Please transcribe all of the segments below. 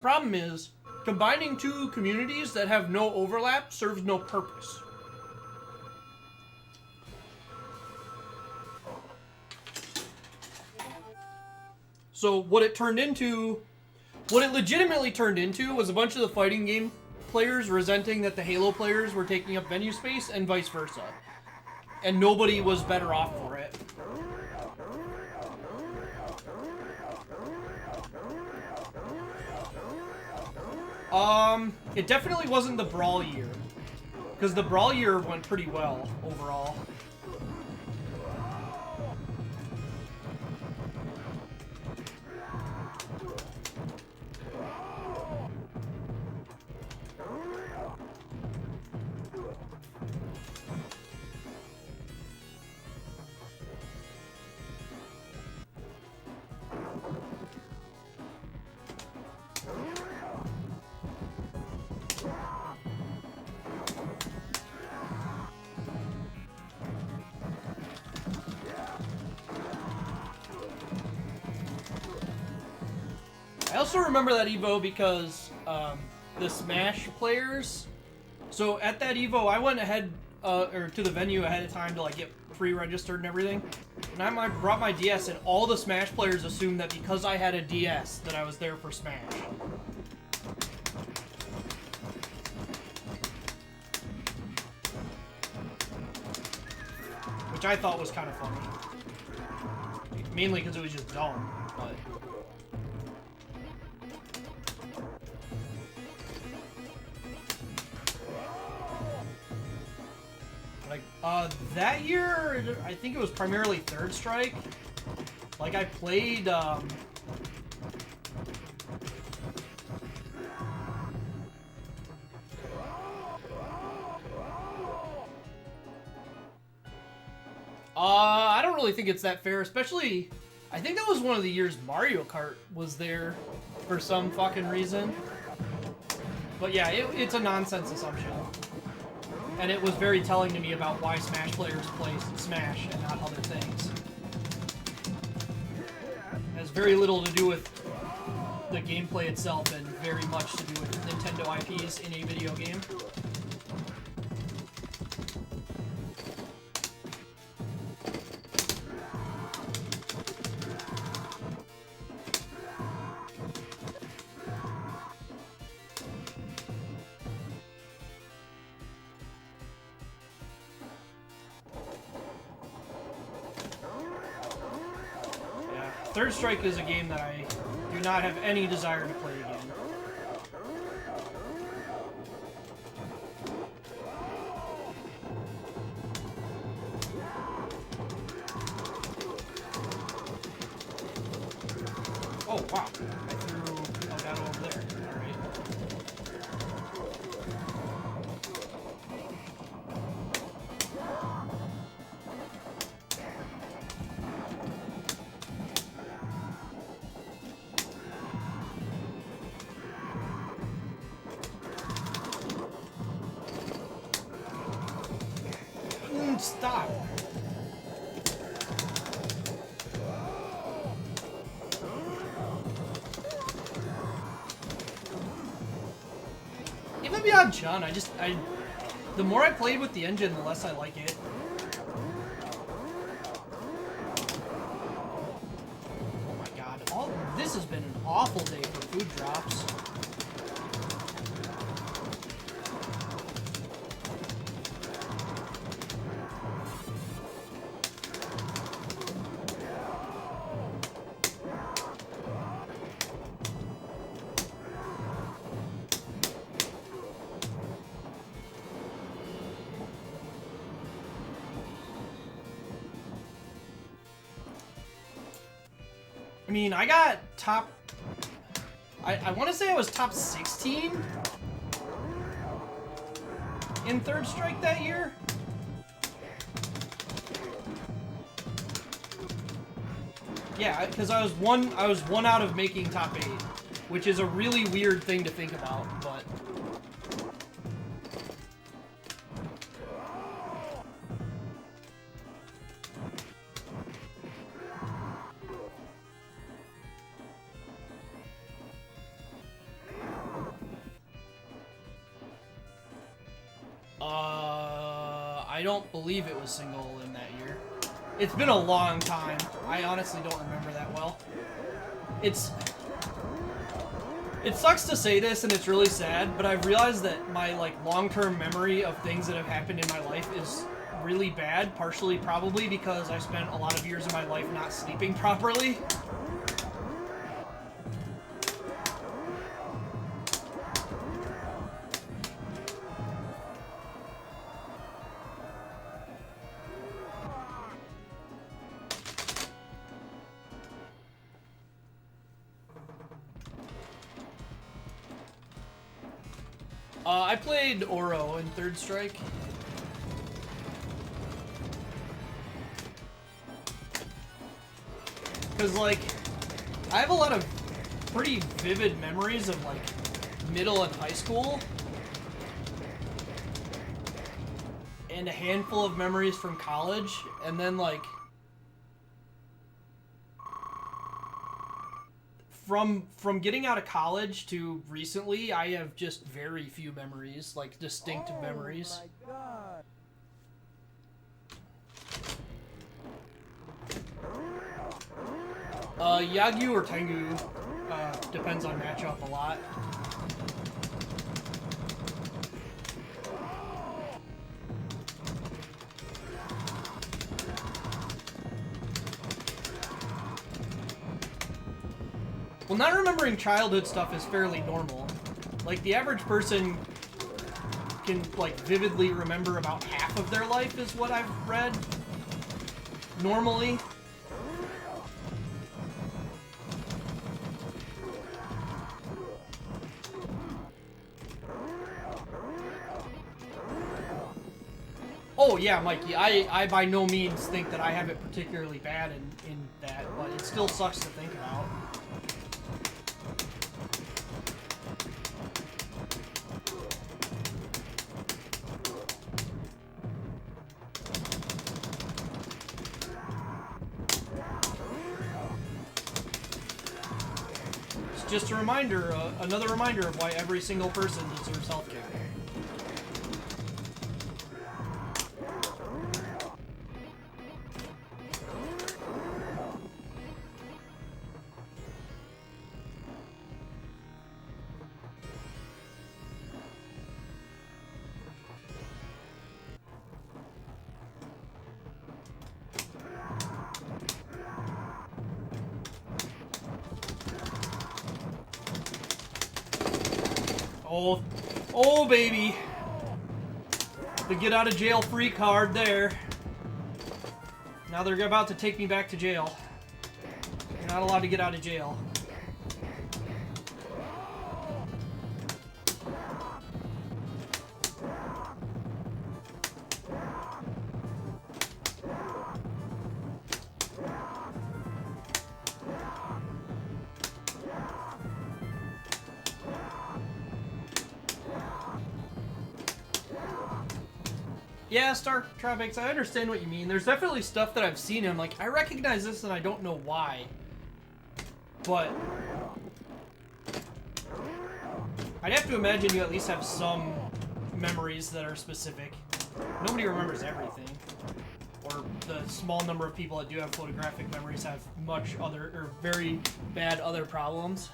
Problem is, combining two communities that have no overlap serves no purpose. So what it legitimately turned into was a bunch of the fighting game players resenting that the Halo players were taking up venue space and vice versa. And nobody was better off for it. It definitely wasn't the Brawl year. Because the Brawl year went pretty well, overall. I also remember that Evo because the Smash players. So at that Evo, I went ahead or to the venue ahead of time to like get pre-registered and everything. And I brought my DS, and all the Smash players assumed that because I had a DS that I was there for Smash. Which I thought was kind of funny. Mainly because it was just dumb, but... Like, that year, I think it was primarily Third Strike. Like, I played, I don't really think it's that fair, especially... I think that was one of the years Mario Kart was there for some fucking reason. But yeah, it's a nonsense assumption. And it was very telling to me about why Smash players play Smash and not other things. It has very little to do with the gameplay itself and very much to do with Nintendo IPs in a video game. Third Strike is a game that I do not have any desire to play again. Oh, wow. I threw Elgato over there. Alright. Stop. Even beyond Chun, the more I played with the engine, the less I like it. Oh my god, this has been an awful day for food drops. I mean, I got top... I want to say I was top 16 in Third Strike that year. Yeah, because I was one out of making top 8, which is a really weird thing to think about, but... I don't believe it was single in that year. It's been a long time. I honestly don't remember that well. It sucks to say this, and it's really sad, but I've realized that my like long-term memory of things that have happened in my life is really bad, partially probably because I spent a lot of years of my life not sleeping properly. I played Oro in Third Strike. Because, like, I have a lot of pretty vivid memories of, like, middle and high school. And a handful of memories from college. And then, like, from getting out of college to recently, I have just very few memories, like, distinct memories. My God. Yagyu or Tengu, depends on matchup a lot. Well, not remembering childhood stuff is fairly normal. Like, the average person can, like, vividly remember about half of their life is what I've read. Normally. Oh, yeah, Mikey, I by no means think that I have it particularly bad in that, but it still sucks to think about. It's just a reminder, another reminder of why every single person deserves healthcare. Oh, baby. The get out of jail free card there. Now they're about to take me back to jail. You're not allowed to get out of jail. Yeah, Star Tropics, I understand what you mean. There's definitely stuff that I've seen and I'm like, I recognize this and I don't know why. But I'd have to imagine you at least have some memories that are specific. Nobody remembers everything. Or the small number of people that do have photographic memories have much other, or very bad other problems.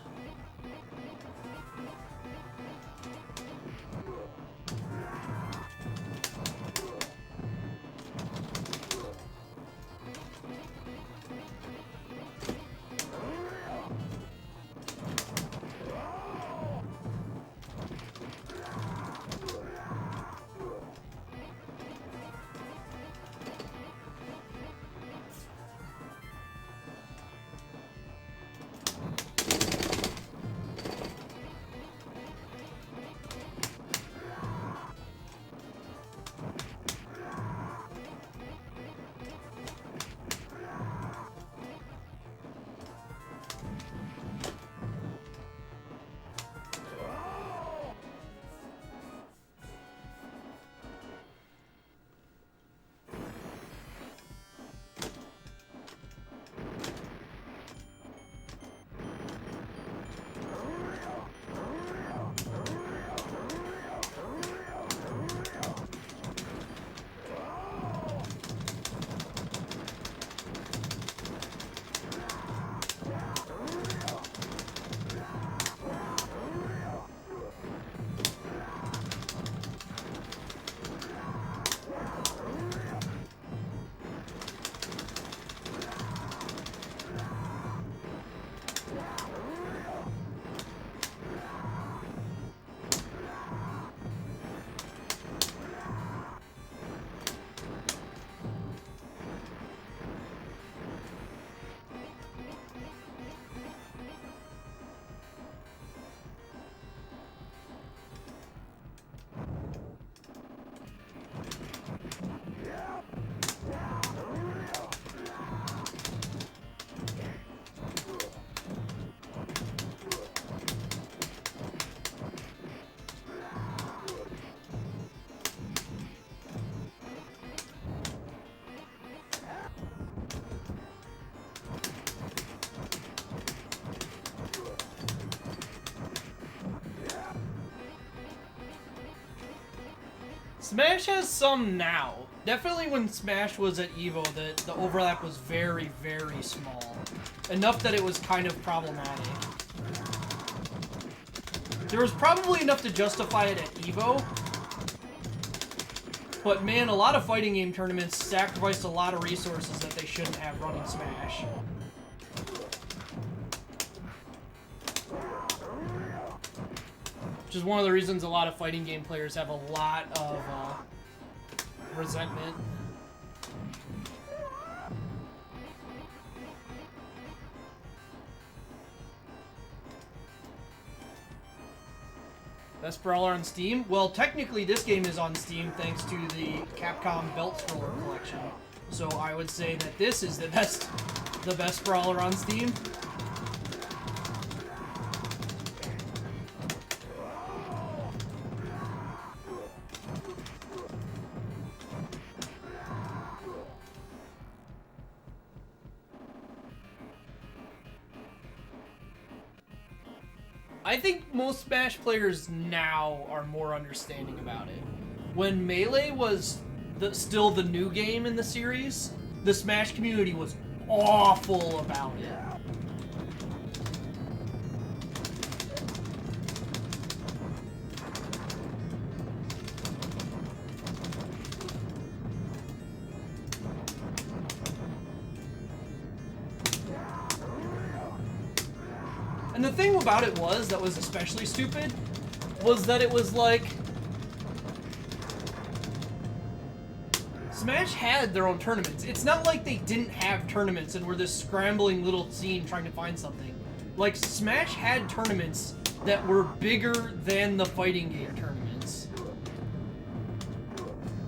Smash has some now. Definitely when Smash was at EVO, the overlap was very, very small. Enough that it was kind of problematic. There was probably enough to justify it at EVO. But man, a lot of fighting game tournaments sacrificed a lot of resources that they shouldn't have running Smash. Which is one of the reasons a lot of fighting game players have a lot of resentment. Best brawler on Steam? Well, technically this game is on Steam thanks to the Capcom Belt Scroller collection. So I would say that this is the best brawler on Steam. I think most Smash players now are more understanding about it. When Melee was still the new game in the series, the Smash community was awful about it. And the thing about it that was especially stupid, was that it was like... Smash had their own tournaments. It's not like they didn't have tournaments and were this scrambling little team trying to find something. Like, Smash had tournaments that were bigger than the fighting game tournaments.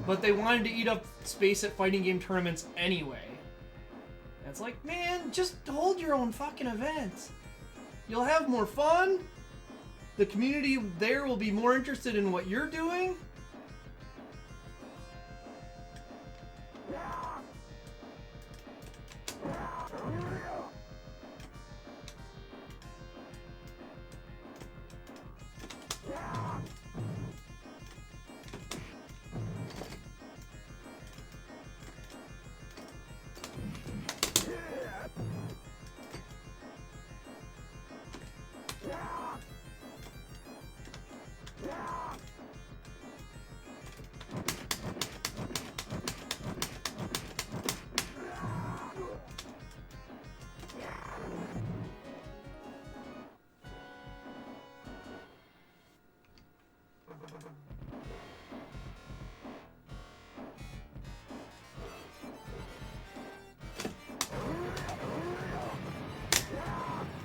But they wanted to eat up space at fighting game tournaments anyway. And it's like, man, just hold your own fucking events. You'll have more fun. The community there will be more interested in what you're doing.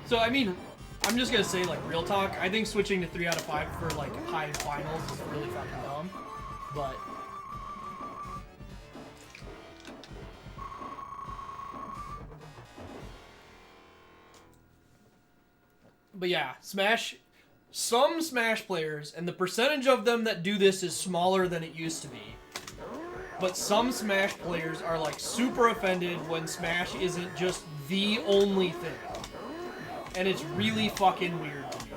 So, I mean, I'm just gonna say, like, real talk, I think switching to 3 out of 5 for, like, high finals is really fucking dumb, but... But yeah, Smash, some Smash players, and the percentage of them that do this is smaller than it used to be, but some Smash players are, like, super offended when Smash isn't just the only thing. And it's really fucking weird to me.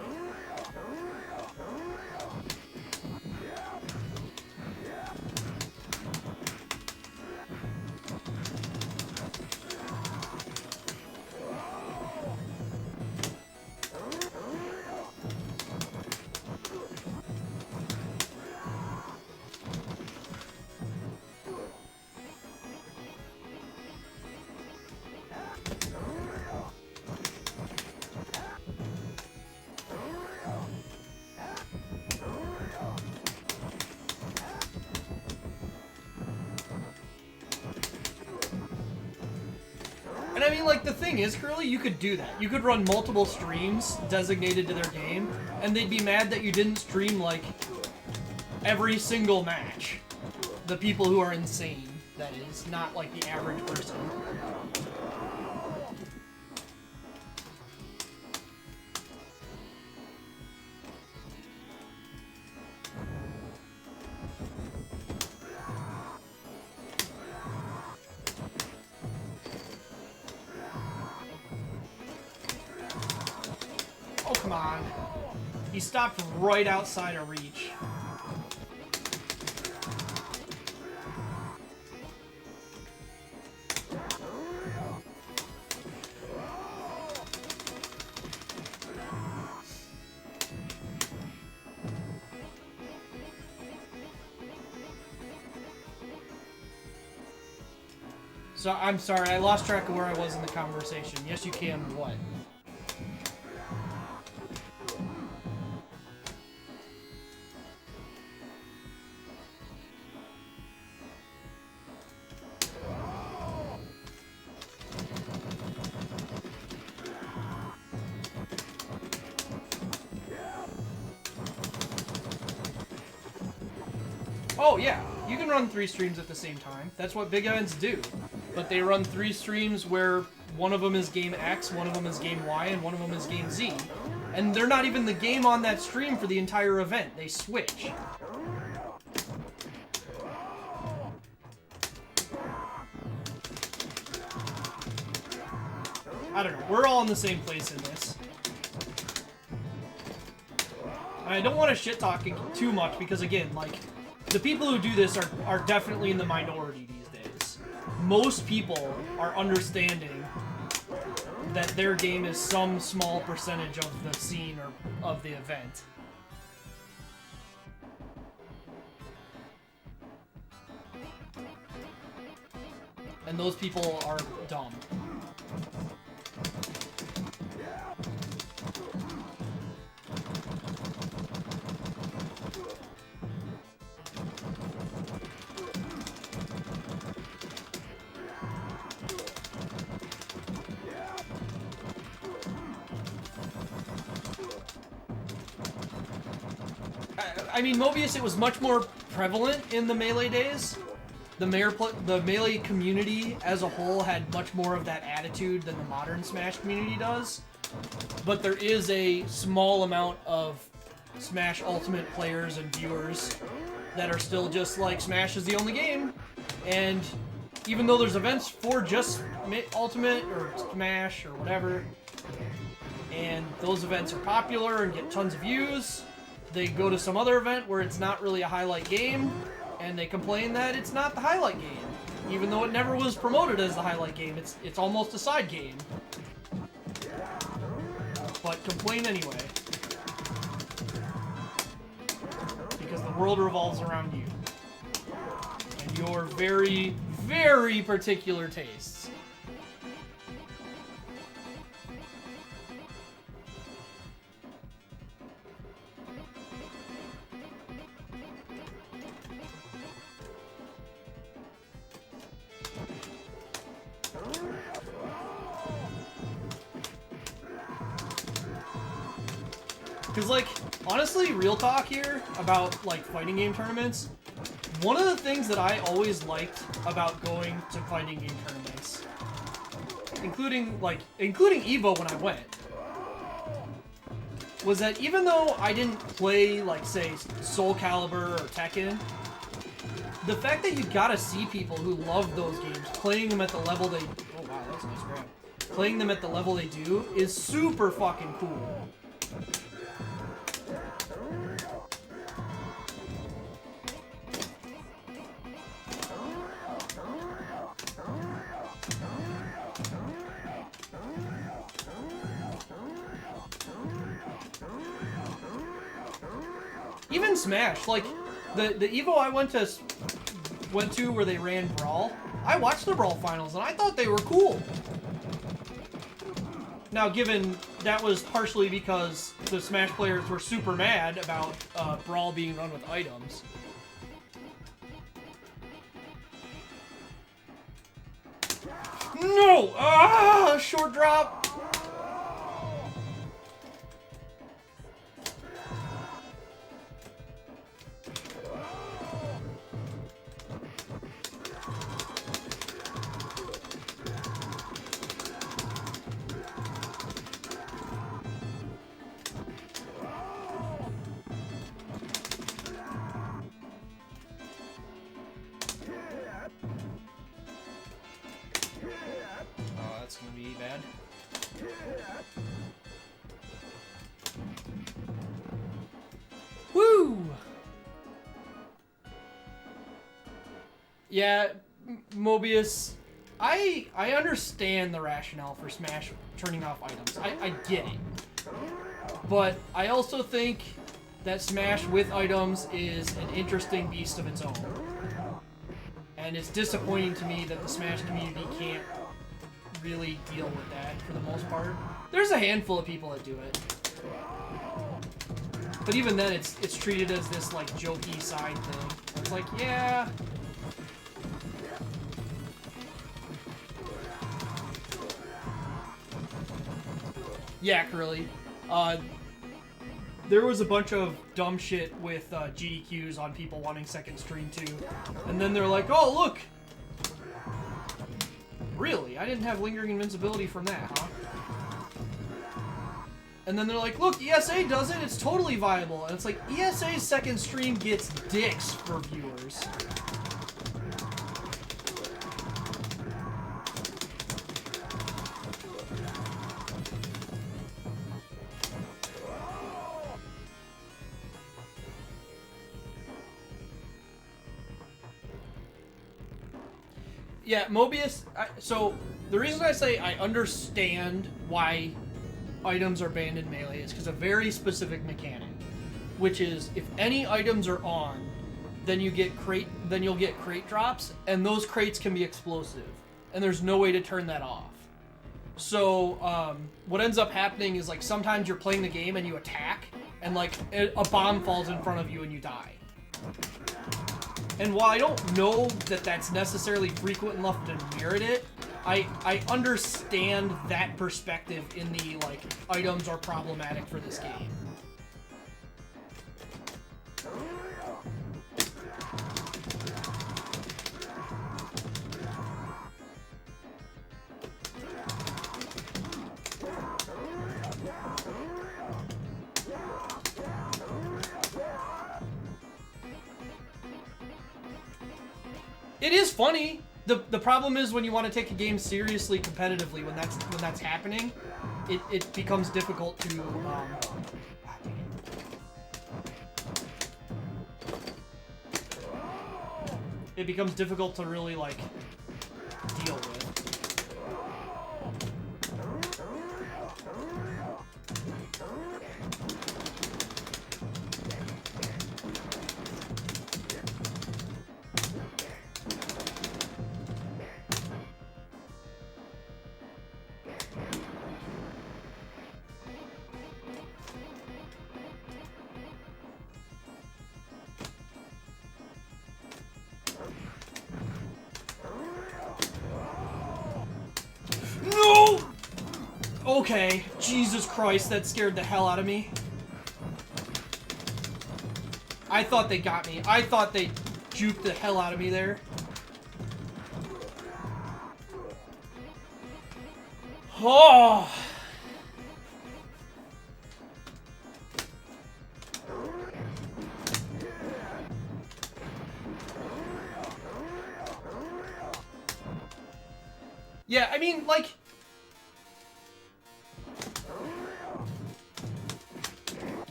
And I mean, like, the thing is, Curly, you could do that. You could run multiple streams designated to their game, and they'd be mad that you didn't stream, like, every single match. The people who are insane, that is, not, like, the average person. Oh, come on. He stopped right outside of reach. So I'm sorry, I lost track of where I was in the conversation. Yes, you can. What? Oh yeah, you can run 3 streams at the same time. That's what big events do. But they run 3 streams where one of them is game X, one of them is game Y, and one of them is game Z. And they're not even the game on that stream for the entire event. They switch. I don't know. We're all in the same place in this. I don't want to shit talking too much because, again, like, the people who do this are definitely in the minority these days. Most people are understanding that their game is some small percentage of the scene or of the event. And those people are dumb. I mean, Mobius, it was much more prevalent in the Melee days. The Melee community as a whole had much more of that attitude than the modern Smash community does. But there is a small amount of Smash Ultimate players and viewers that are still just like, Smash is the only game. And even though there's events for just Ultimate or Smash or whatever, and those events are popular and get tons of views, they go to some other event where it's not really a highlight game, and they complain that it's not the highlight game. Even though it never was promoted as the highlight game, it's almost a side game. But complain anyway. Because the world revolves around you. And your very, very particular tastes. Because, like, honestly, real talk here about, like, fighting game tournaments, one of the things that I always liked about going to fighting game tournaments, including EVO when I went, was that even though I didn't play, like, say, Soul Calibur or Tekken, the fact that you gotta see people who love those games playing them at the level they... Oh, wow, that's a nice grab. Playing them at the level they do is super fucking cool. Even Smash, like, the EVO I went to where they ran Brawl, I watched the Brawl finals and I thought they were cool. Now, given that was partially because the Smash players were super mad about Brawl being run with items. No! Ah! Short drop! That's gonna be bad. Woo! Yeah, Mobius, I understand the rationale for Smash turning off items. I get it. But I also think that Smash with items is an interesting beast of its own. And it's disappointing to me that the Smash community can't really deal with that for the most part. There's a handful of people that do it. But even then, it's treated as this, like, jokey side thing. It's like, yeah... Yeah, Curly. There was a bunch of dumb shit with GDQs on people wanting second stream too. And then they're like, oh, look! Really? I didn't have lingering invincibility from that, huh? And then they're like, look, ESA does it, it's totally viable. And it's like, ESA's second stream gets dicks for viewers. Yeah, Mobius, so the reason I say I understand why items are banned in Melee is because of a very specific mechanic, which is if any items are on, then you'll get crate drops, and those crates can be explosive, and there's no way to turn that off. So what ends up happening is, like, sometimes you're playing the game and you attack, and like a bomb falls in front of you and you die. And while I don't know that that's necessarily frequent enough to merit it, I understand that perspective in the, like, items are problematic for this game. It is funny. The problem is when you want to take a game seriously competitively, when that's happening, it becomes difficult to it becomes difficult to really, like, deal with. Okay, Jesus Christ, that scared the hell out of me. I thought they got me. I thought they juked the hell out of me there. Oh! Yeah, I mean, like...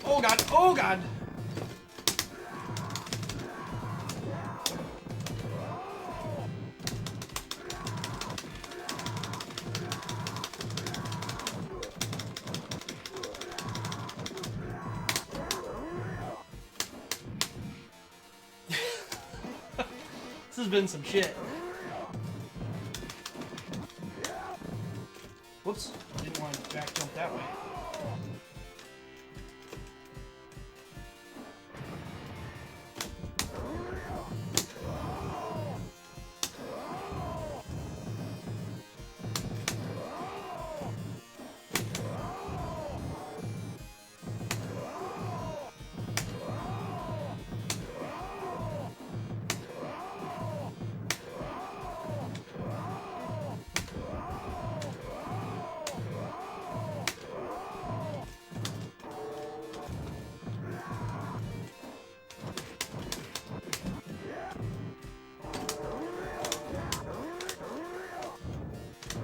Oh god, oh god! This has been some shit. Whoops, didn't want to back jump that way.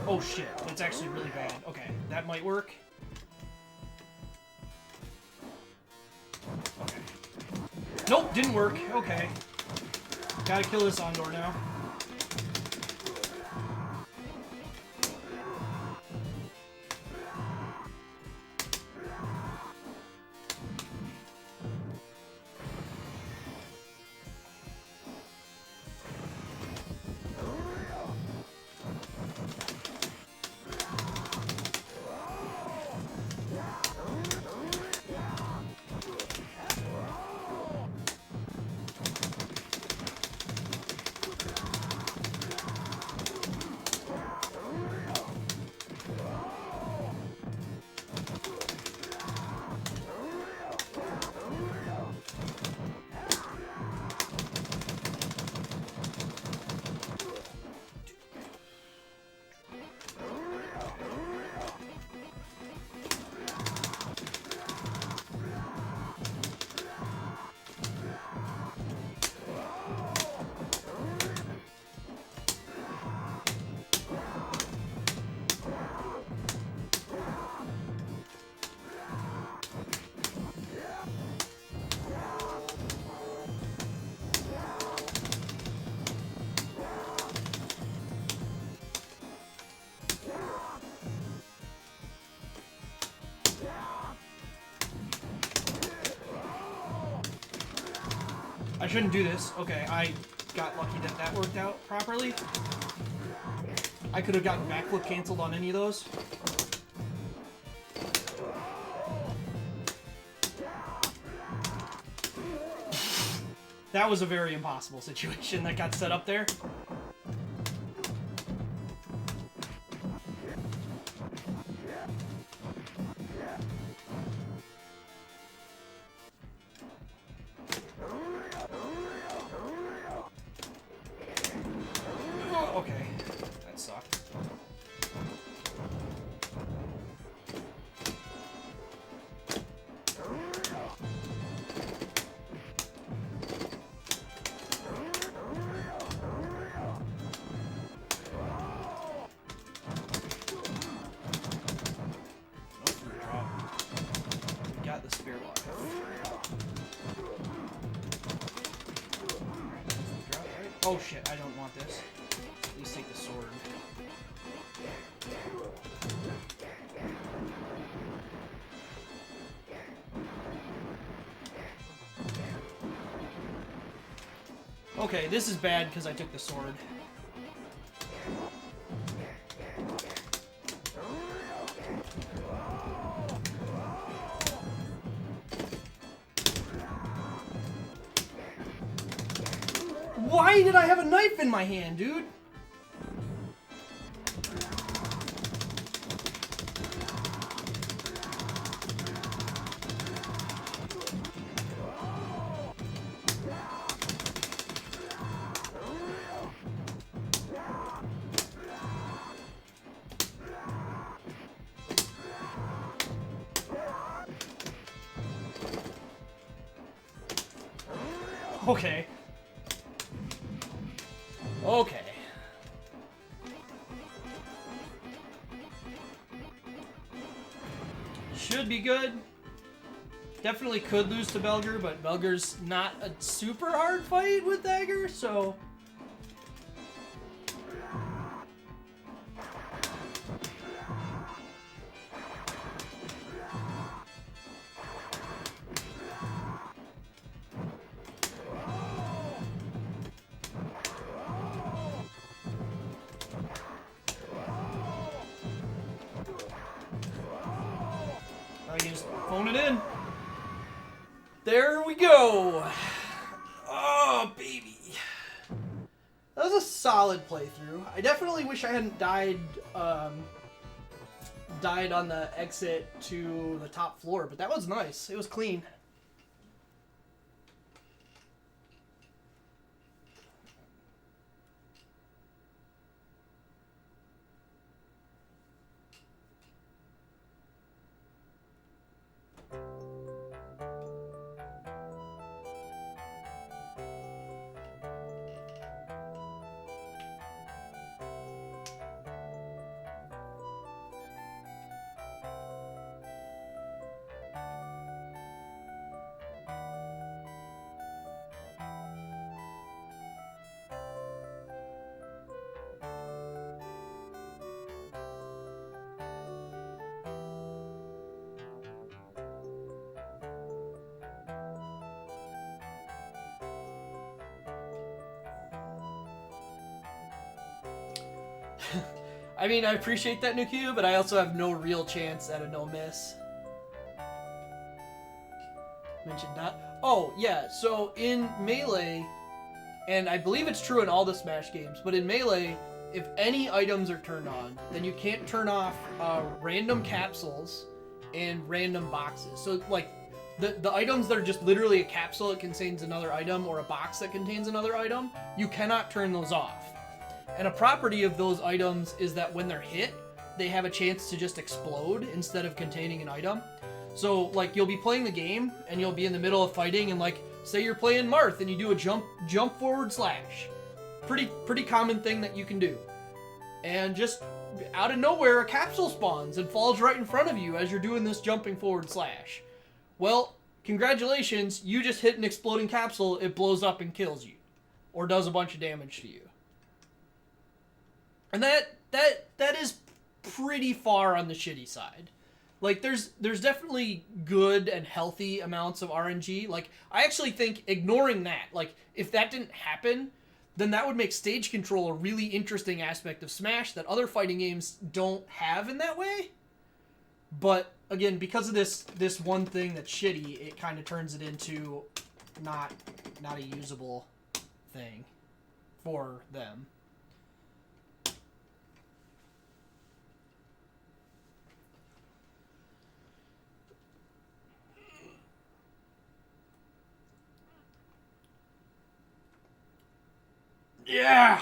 Oh shit, that's actually really bad. Okay, that might work. Okay. Nope, didn't work. Okay. Gotta kill this Ondor now. shouldn't do this. Okay, I got lucky that that worked out properly. I could have gotten backflip canceled on any of those. That was a very impossible situation that got set up there. Oh, okay, that sucked. The spear block. Oh shit, I don't want this. At least take the sword. Okay, this is bad because I took the sword. Why did I have a knife in my hand, dude? Okay. Okay. Should be good. Definitely could lose to Belger, but Belger's not a super hard fight with Haggar, so... I can just phone it in. There we go. Oh, baby. That was a solid playthrough. I definitely wish I hadn't died on the exit to the top floor, but that was nice. It was clean. I mean, I appreciate that, Nukia, but I also have no real chance at a no-miss. Mentioned that. Oh, yeah, so in Melee, and I believe it's true in all the Smash games, but in Melee, if any items are turned on, then you can't turn off random capsules and random boxes. So, like, the items that are just literally a capsule that contains another item or a box that contains another item, you cannot turn those off. And a property of those items is that when they're hit, they have a chance to just explode instead of containing an item. So, like, you'll be playing the game, and you'll be in the middle of fighting, and, like, say you're playing Marth, and you do a jump forward slash. Pretty common thing that you can do. And just out of nowhere, a capsule spawns and falls right in front of you as you're doing this jumping forward slash. Well, congratulations, you just hit an exploding capsule, it blows up and kills you. Or does a bunch of damage to you. And that is pretty far on the shitty side. Like there's definitely good and healthy amounts of RNG. Like I actually think ignoring that, like if that didn't happen, then that would make stage control a really interesting aspect of Smash that other fighting games don't have in that way. But again, because of this one thing that's shitty, it kind of turns it into not a usable thing for them. Yeah.